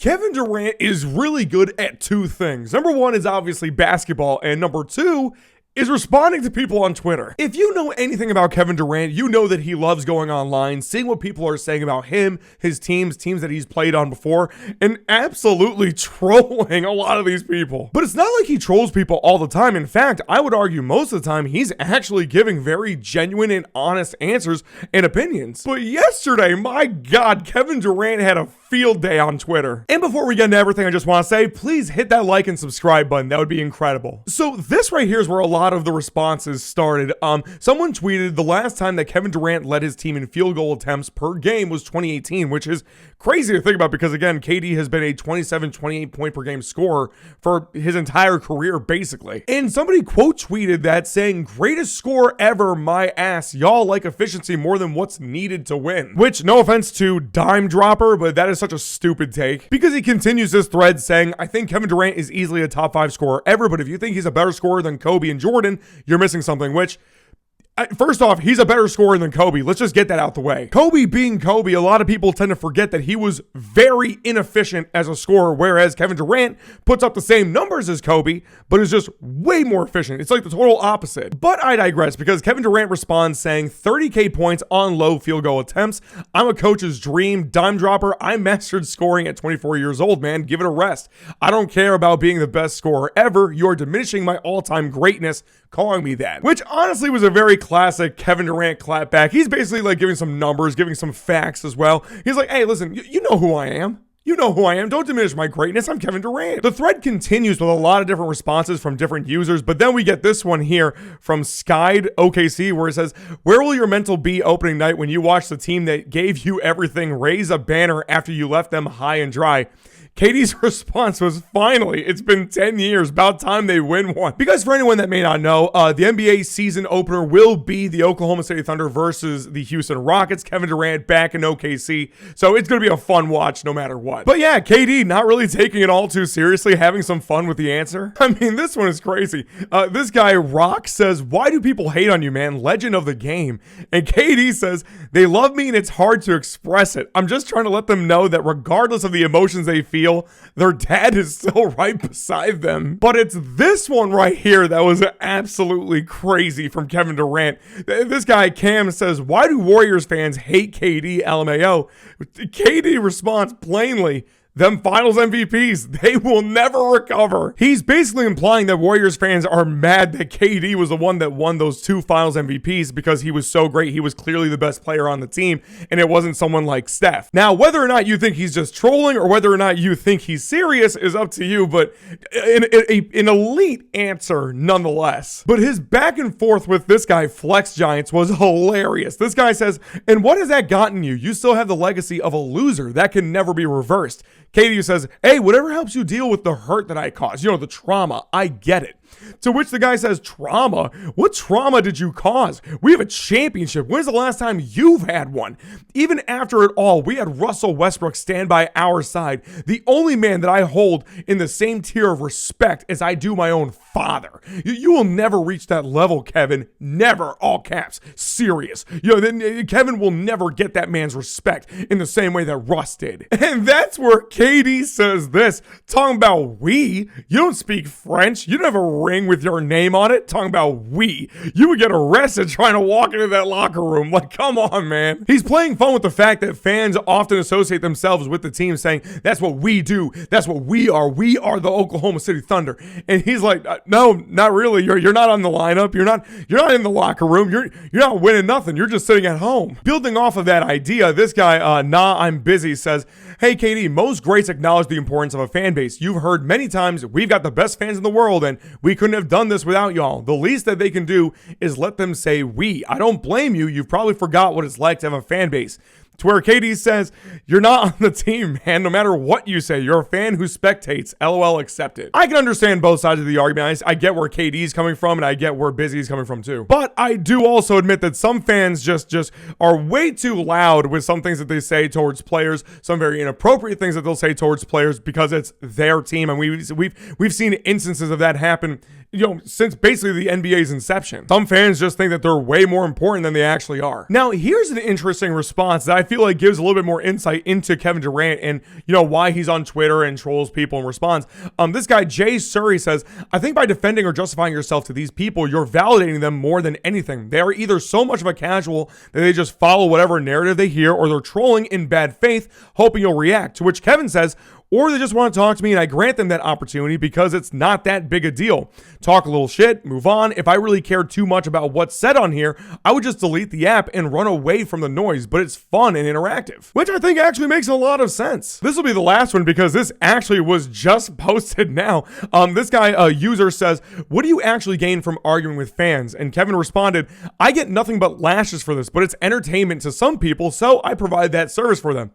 Kevin Durant is really good at two things. Number one is obviously basketball, and number two is responding to people on Twitter. If you know anything about Kevin Durant, you know that he loves going online, seeing what people are saying about him, his teams that he's played on before, and absolutely trolling a lot of these people. But it's not like he trolls people all the time. In fact, I would argue most of the time he's actually giving very genuine and honest answers and opinions. But yesterday, my God, Kevin Durant had a field day on Twitter. And before we get into everything, I just want to say, please hit that like and subscribe button. That would be incredible. So this right here is where a lot of the responses started. Someone tweeted the last time that Kevin Durant led his team in field goal attempts per game was 2018, which is crazy to think about because, again, KD has been a 27, 28 point per game scorer for his entire career, basically. And somebody quote tweeted that saying, greatest score ever, my ass. Y'all like efficiency more than what's needed to win. Which, no offense to Dime Dropper, but that is such a stupid take. Because he continues this thread saying, I think Kevin Durant is easily a top 5 scorer ever, but if you think he's a better scorer than Kobe and Jordan, you're missing something, which... First off, he's a better scorer than Kobe. Let's just get that out the way. Kobe being Kobe, a lot of people tend to forget that he was very inefficient as a scorer, whereas Kevin Durant puts up the same numbers as Kobe, but is just way more efficient. It's like the total opposite. But I digress because Kevin Durant responds saying 30K points on low field goal attempts. I'm a coach's dream. Dime Dropper, I mastered scoring at 24 years old, man. Give it a rest. I don't care about being the best scorer ever. You're diminishing my all-time greatness calling me that. Which honestly was a very classic Kevin Durant clapback. He's basically like giving some numbers, giving some facts as well. He's like, hey, listen, you know who I am. You know who I am. Don't diminish my greatness. I'm Kevin Durant. The thread continues with a lot of different responses from different users, but then we get this one here from Skied OKC where it says, where will your mental be opening night when you watch the team that gave you everything raise a banner after you left them high and dry? Katie's response was, finally, it's been 10 years, about time they win one. Because for anyone that may not know, the NBA season opener will be the Oklahoma City Thunder versus the Houston Rockets. Kevin Durant back in OKC, so it's going to be a fun watch no matter what. But yeah, KD not really taking it all too seriously, having some fun with the answer. I mean, this one is crazy. This guy, Rock, says, why do people hate on you, man? Legend of the game. And KD says, they love me and it's hard to express it. I'm just trying to let them know that regardless of the emotions they feel, their dad is still right beside them. But it's this one right here that was absolutely crazy from Kevin Durant. This guy, Cam, says, why do Warriors fans hate KD, LMAO? KD responds plainly, them finals MVPs, they will never recover. He's basically implying that Warriors fans are mad that KD was the one that won those 2 finals MVPs because he was so great. He was clearly the best player on the team, and it wasn't someone like Steph. Now, whether or not you think he's just trolling or whether or not you think he's serious is up to you, but an elite answer nonetheless. But his back and forth with this guy, Flex Giants, was hilarious. This guy says, and what has that gotten you? You still have the legacy of a loser. That can never be reversed. KD says, hey, whatever helps you deal with the hurt that I caused, the trauma, I get it. To which the guy says, trauma? What trauma did you cause? We have a championship. When's the last time you've had one? Even after it all, we had Russell Westbrook stand by our side, the only man that I hold in the same tier of respect as I do my own father. You will never reach that level, Kevin. Never, all caps, serious. Kevin will never get that man's respect in the same way that Russ did. And that's where KD says this, talking about we. You don't speak French. You don't have a ring with your name on it. Talking about we. You would get arrested trying to walk into that locker room. Like, come on, man. He's playing fun with the fact that fans often associate themselves with the team saying, that's what we do. That's what we are. We are the Oklahoma City Thunder. And he's like, no, not really. You're not on the lineup. You're not in the locker room. You're not winning nothing. You're just sitting at home. Building off of that idea, this guy, I'm busy, says, hey, KD, most greats acknowledge the importance of a fan base. You've heard many times, we've got the best fans in the world, and we couldn't have done this without y'all. The least that they can do is let them say we. I don't blame you. You've probably forgot what it's like to have a fan base. To where KD says, you're not on the team, man. No matter what you say, you're a fan who spectates. LOL accepted. I can understand both sides of the argument. I get where KD's coming from, and I get where Busy's coming from too. But I do also admit that some fans just are way too loud with some things that they say towards players, some very inappropriate things that they'll say towards players because it's their team. And we've seen instances of that happen since basically the NBA's inception. Some fans just think that they're way more important than they actually are. Now, here's an interesting response that I feel like gives a little bit more insight into Kevin Durant and, why he's on Twitter and trolls people and responds. This guy, Jay Surrey, says, I think by defending or justifying yourself to these people, you're validating them more than anything. They are either so much of a casual that they just follow whatever narrative they hear, or they're trolling in bad faith, hoping you'll react. To which Kevin says, or they just want to talk to me and I grant them that opportunity because it's not that big a deal. Talk a little shit, move on. If I really cared too much about what's said on here, I would just delete the app and run away from the noise, but it's fun and interactive, which I think actually makes a lot of sense. This will be the last one because this actually was just posted now. This guy, a user, says, what do you actually gain from arguing with fans? And Kevin responded, I get nothing but lashes for this, but it's entertainment to some people, so I provide that service for them.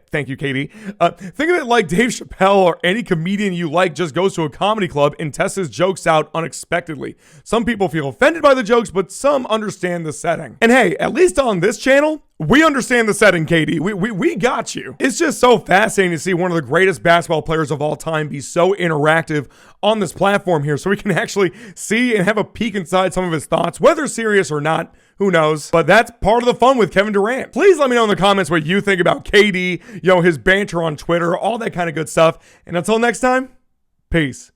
Thank you, Katie. Think of it like Dave Chappelle or any comedian you like just goes to a comedy club and tests his jokes out unexpectedly. Some people feel offended by the jokes, but some understand the setting. And hey, at least on this channel, we understand the setting, Katie. We got you. It's just so fascinating to see one of the greatest basketball players of all time be so interactive on this platform here, so we can actually see and have a peek inside some of his thoughts, whether serious or not. Who knows? But that's part of the fun with Kevin Durant. Please let me know in the comments what you think about KD, his banter on Twitter, all that kind of good stuff. And until next time, peace.